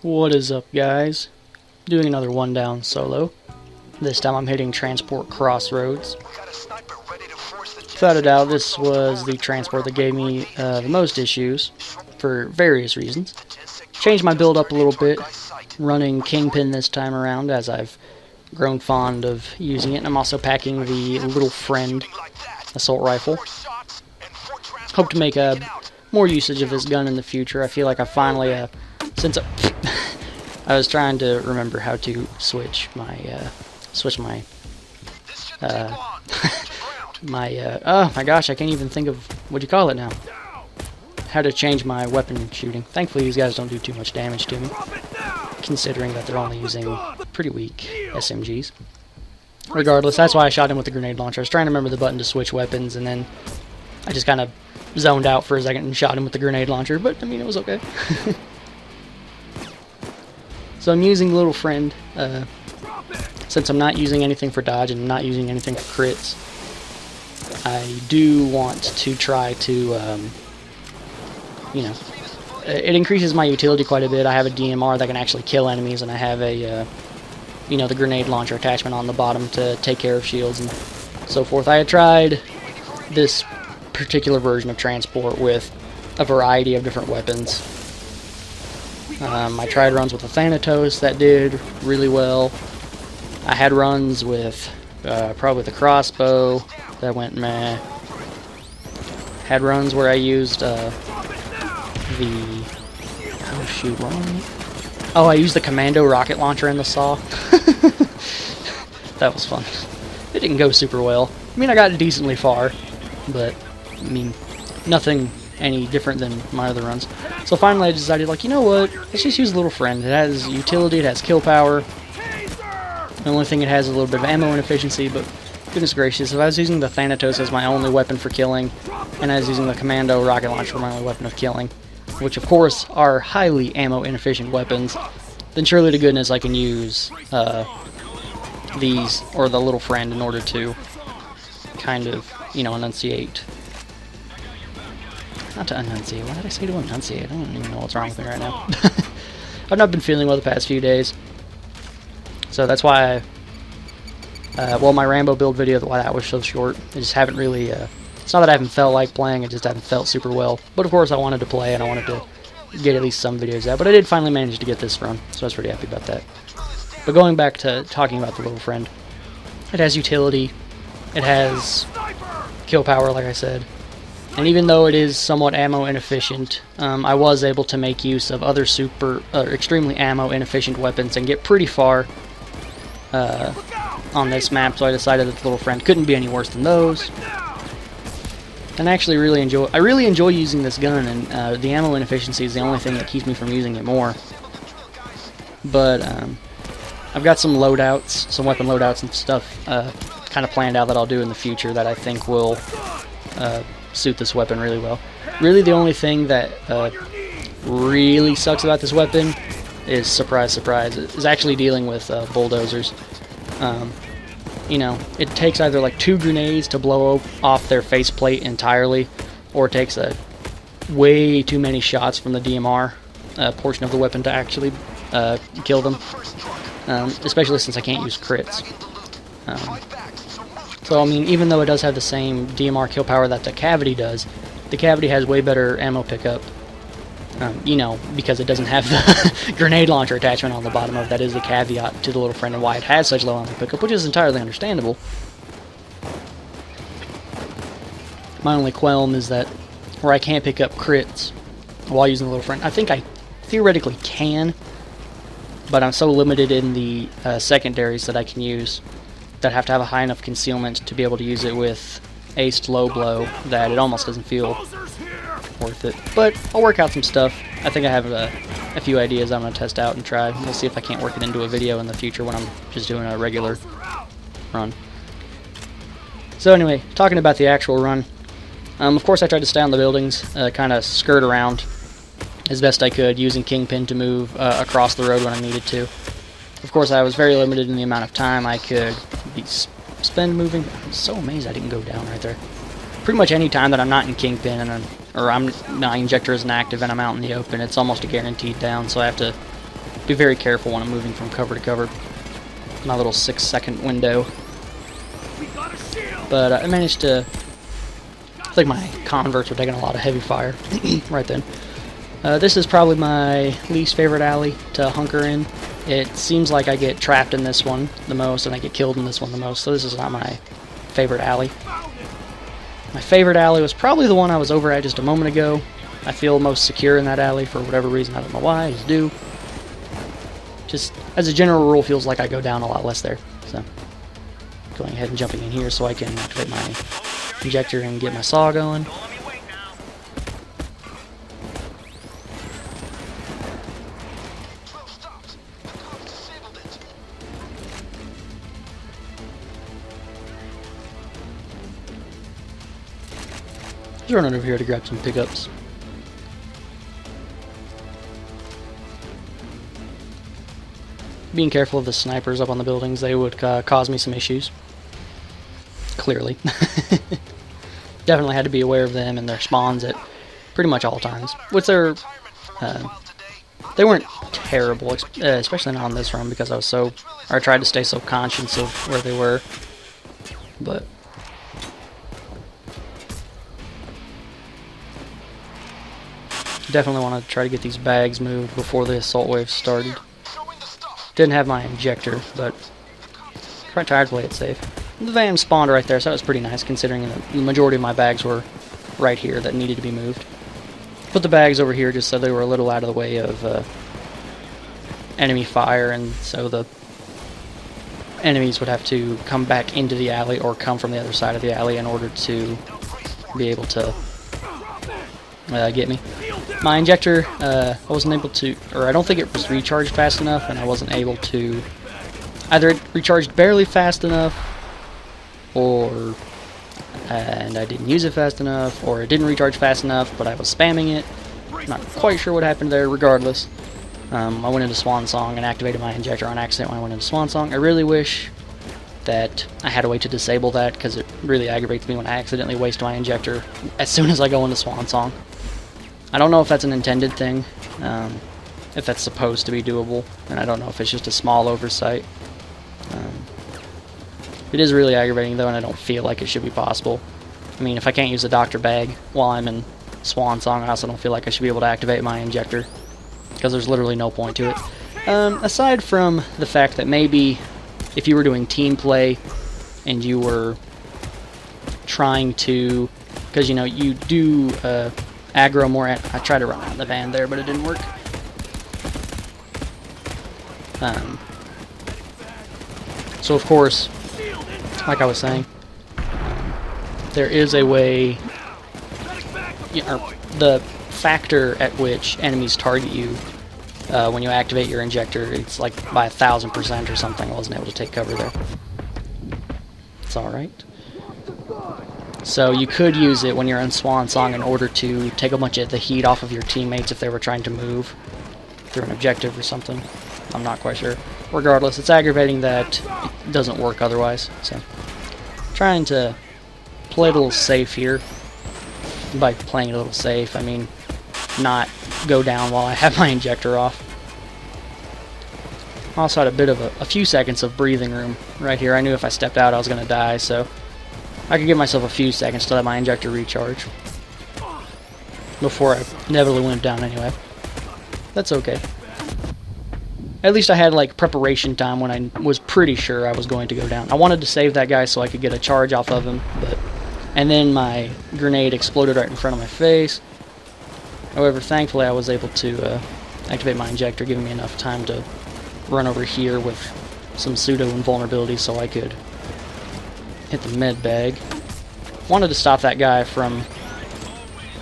What is up, guys? Doing another one down solo. This time I'm hitting transport Crossroads. Without a doubt, this was the transport that gave me the most issues for various reasons. Changed my build up a little bit, running Kingpin this time around as I've grown fond of using it. And I'm also packing the Little Friend assault rifle. Hope to make more usage of this gun in the future. I feel like I finally, since I was trying to remember how to switch my oh my gosh, I can't even think of what do you call it now. How to change my weapon shooting. Thankfully, these guys don't do too much damage to me, considering that they're only using pretty weak SMGs. Regardless, that's why I shot him with the grenade launcher. I was trying to remember the button to switch weapons, and then I just kind of zoned out for a second and shot him with the grenade launcher, but I mean, it was okay. So I'm using Little Friend, since I'm not using anything for dodge and not using anything for crits. I do want to try to, you know, it increases my utility quite a bit. I have a DMR that can actually kill enemies, and I have a, you know, the grenade launcher attachment on the bottom to take care of shields and so forth. I had tried this particular version of transport with a variety of different weapons. I tried runs with the Thanatos that did really well. I had runs with probably the crossbow that went meh. Had runs where I used I used the commando rocket launcher in the saw. That was fun. It didn't go super well. I mean, I got decently far, but I mean, nothing any different than my other runs. So finally I decided, like, you know what, let's just use Little Friend. It has utility, it has kill power. The only thing it has is a little bit of ammo inefficiency, but goodness gracious, if I was using the Thanatos as my only weapon for killing, and I was using the commando rocket launcher for my only weapon of killing, which of course are highly ammo inefficient weapons, then surely to goodness I can use these, or the Little Friend, in order to kind of, you know, enunciate. Not to enunciate. Why did I say to enunciate? I don't even know what's wrong with me right now. I've not been feeling well the past few days. So that's why well, my Rambo build video, why that was so short. I just haven't really, it's not that I haven't felt like playing, I just haven't felt super well. But of course I wanted to play, and I wanted to get at least some videos out. But I did finally manage to get this run, so I was pretty happy about that. But going back to talking about the Little Friend, it has utility, it has kill power, like I said. And even though it is somewhat ammo inefficient, I was able to make use of other extremely ammo inefficient weapons and get pretty far on this map, so I decided that the Little Friend couldn't be any worse than those. And I actually really enjoy using this gun, and the ammo inefficiency is the only thing that keeps me from using it more. But I've got some loadouts, some weapon loadouts and stuff kind of planned out that I'll do in the future that I think will suit this weapon really well. Really, the only thing that really sucks about this weapon is, surprise, surprise, is actually dealing with bulldozers. You know, it takes either like 2 grenades to blow off their faceplate entirely, or it takes way too many shots from the DMR portion of the weapon to actually kill them. Especially since I can't use crits. So, I mean, even though it does have the same DMR kill power that the Cavity does, the Cavity has way better ammo pickup, you know, because it doesn't have the grenade launcher attachment on the bottom of it. That is the caveat to the Little Friend and why it has such low ammo pickup, which is entirely understandable. My only qualm is that where I can't pick up crits while using the Little Friend. I think I theoretically can, but I'm so limited in the secondaries that I can use that have to have a high enough concealment to be able to use it with aced low blow that it almost doesn't feel worth it. But I'll work out some stuff. I think I have a few ideas I'm going to test out and try. We'll see if I can't work it into a video in the future when I'm just doing a regular run. So anyway, talking about the actual run, of course I tried to stay on the buildings, kind of skirt around as best I could, using Kingpin to move across the road when I needed to. Of course, I was very limited in the amount of time I could spend moving. I'm so amazed I didn't go down right there. Pretty much any time that I'm not in Kingpin or my injector isn't active and I'm out in the open, it's almost a guaranteed down, so I have to be very careful when I'm moving from cover to cover. My little 6-second window. But I managed to... I think my converts were taking a lot of heavy fire right then. This is probably my least favorite alley to hunker in. It seems like I get trapped in this one the most, and I get killed in this one the most, so this is not my favorite alley. My favorite alley was probably the one I was over at just a moment ago. I feel most secure in that alley for whatever reason. I don't know why, I just do. Just, as a general rule, feels like I go down a lot less there. So, going ahead and jumping in here so I can activate my injector and get my saw going. Just running over here to grab some pickups. Being careful of the snipers up on the buildings, they would cause me some issues. Clearly. Definitely had to be aware of them and their spawns at pretty much all times. Which they're... they weren't terrible, especially not on this run because I tried to stay so conscious of where they were. But... definitely want to try to get these bags moved before the assault wave started. Didn't have my injector, but tried to play it safe. The van spawned right there, so that was pretty nice considering the majority of my bags were right here that needed to be moved. Put the bags over here just so they were a little out of the way of enemy fire, and so the enemies would have to come back into the alley or come from the other side of the alley in order to be able to get me. My injector, I wasn't able to, or I don't think it was recharged fast enough, and I wasn't able to, either it recharged barely fast enough, or, and I didn't use it fast enough, or it didn't recharge fast enough, but I was spamming it. Not quite sure what happened there, regardless. I went into Swan Song and activated my injector on accident when I went into Swan Song. I really wish that I had a way to disable that, because it really aggravates me when I accidentally waste my injector as soon as I go into Swan Song. I don't know if that's an intended thing, if that's supposed to be doable, and I don't know if it's just a small oversight. It is really aggravating though, and I don't feel like it should be possible. I mean, if I can't use the doctor bag while I'm in Swan Song, I also don't feel like I should be able to activate my injector, because there's literally no point to it. Aside from the fact that maybe if you were doing team play and you were trying to, because you know, you do aggro more I tried to run out of the van there, but it didn't work. So of course, like I was saying, there is a way, the factor at which enemies target you when you activate your injector, it's like by 1000% or something. I wasn't able to take cover there. It's alright. So you could use it when you're in Swan Song in order to take a bunch of the heat off of your teammates if they were trying to move through an objective or something. I'm not quite sure. Regardless, it's aggravating that it doesn't work otherwise. So, trying to play a little safe here. By playing it a little safe, I mean not go down while I have my injector off. Also had a bit of a few seconds of breathing room right here. I knew if I stepped out I was going to die, so I could give myself a few seconds to let my injector recharge before I inevitably went down anyway. That's okay. At least I had like preparation time when I was pretty sure I was going to go down. I wanted to save that guy so I could get a charge off of him, and then my grenade exploded right in front of my face. However, thankfully I was able to activate my injector, giving me enough time to run over here with some pseudo invulnerability so I could hit the med bag. Wanted to stop that guy from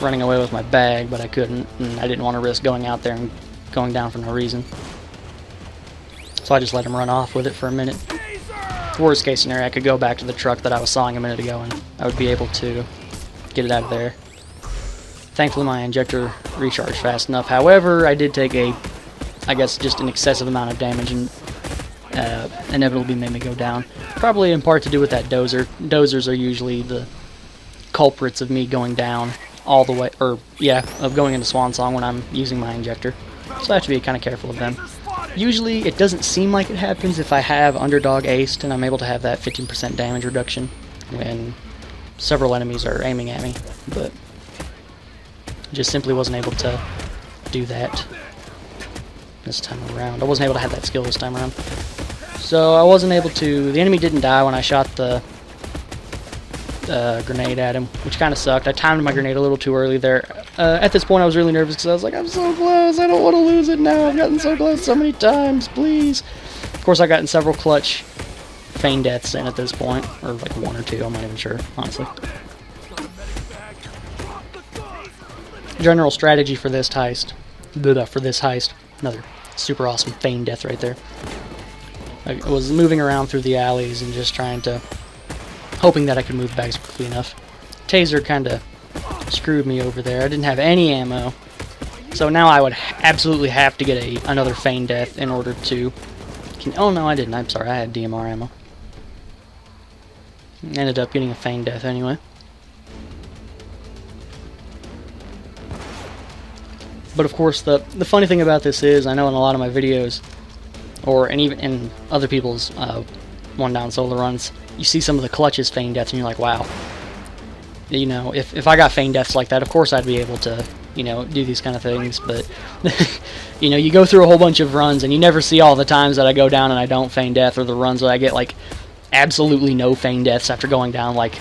running away with my bag, but I couldn't, and I didn't want to risk going out there and going down for no reason. So I just let him run off with it for a minute. Worst case scenario, I could go back to the truck that I was sawing a minute ago and I would be able to get it out of there. Thankfully my injector recharged fast enough. However, I did take I guess just an excessive amount of damage, and inevitably made me go down. Probably in part to do with that dozer. Dozers are usually the culprits of me going down all the way, or yeah, of going into Swan Song when I'm using my injector. So I have to be kind of careful of them. Usually it doesn't seem like it happens if I have underdog aced and I'm able to have that 15% damage reduction when several enemies are aiming at me, but just simply wasn't able to do that this time around. I wasn't able to have that skill this time around. So I wasn't able to... The enemy didn't die when I shot the grenade at him, which kind of sucked. I timed my grenade a little too early there. At this point I was really nervous because I was like, I'm so close, I don't want to lose it now. I've gotten so close so many times, please. Of course, I've gotten several clutch feign deaths in at this point, or like one or two, I'm not even sure, honestly. General strategy for this heist. Another super awesome feign death right there. I was moving around through the alleys and just trying to... hoping that I could move bags quickly enough. Taser kind of screwed me over there. I didn't have any ammo. So now I would absolutely have to get another feign death in order to... Oh no, I didn't. I'm sorry, I had DMR ammo. Ended up getting a feign death anyway. But of course, the funny thing about this is, I know in a lot of my videos, and even in other people's one down solo runs, you see some of the clutches feign deaths and you're like, wow. You know, if I got feign deaths like that, of course I'd be able to, you know, do these kind of things, but you know, you go through a whole bunch of runs and you never see all the times that I go down and I don't feign death, or the runs where I get like absolutely no feign deaths after going down like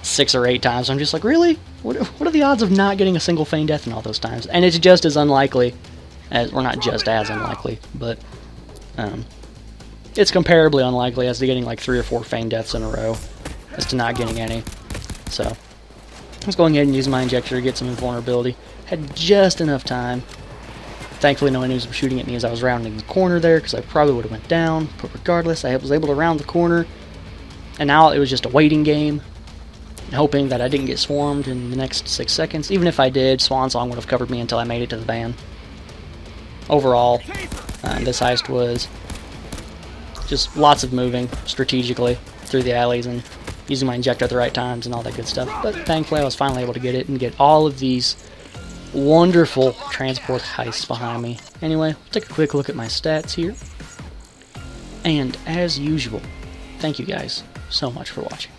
6 or 8 times. I'm just like, really? What are the odds of not getting a single feign death in all those times? And it's just as unlikely as, or not just as unlikely, but it's comparably unlikely as to getting like 3 or 4 feign deaths in a row as to not getting any. So let's go ahead and use my injector to get some invulnerability. Had just enough time. Thankfully no enemies were shooting at me as I was rounding the corner there, because I probably would have went down, but regardless I was able to round the corner, and now it was just a waiting game, hoping that I didn't get swarmed in the next 6 seconds. Even if I did, Swan Song would have covered me until I made it to the van. Overall, this heist was just lots of moving strategically through the alleys and using my injector at the right times and all that good stuff. But thankfully I was finally able to get it and get all of these wonderful transport heists behind me. Anyway, we'll take a quick look at my stats here. And as usual, thank you guys so much for watching.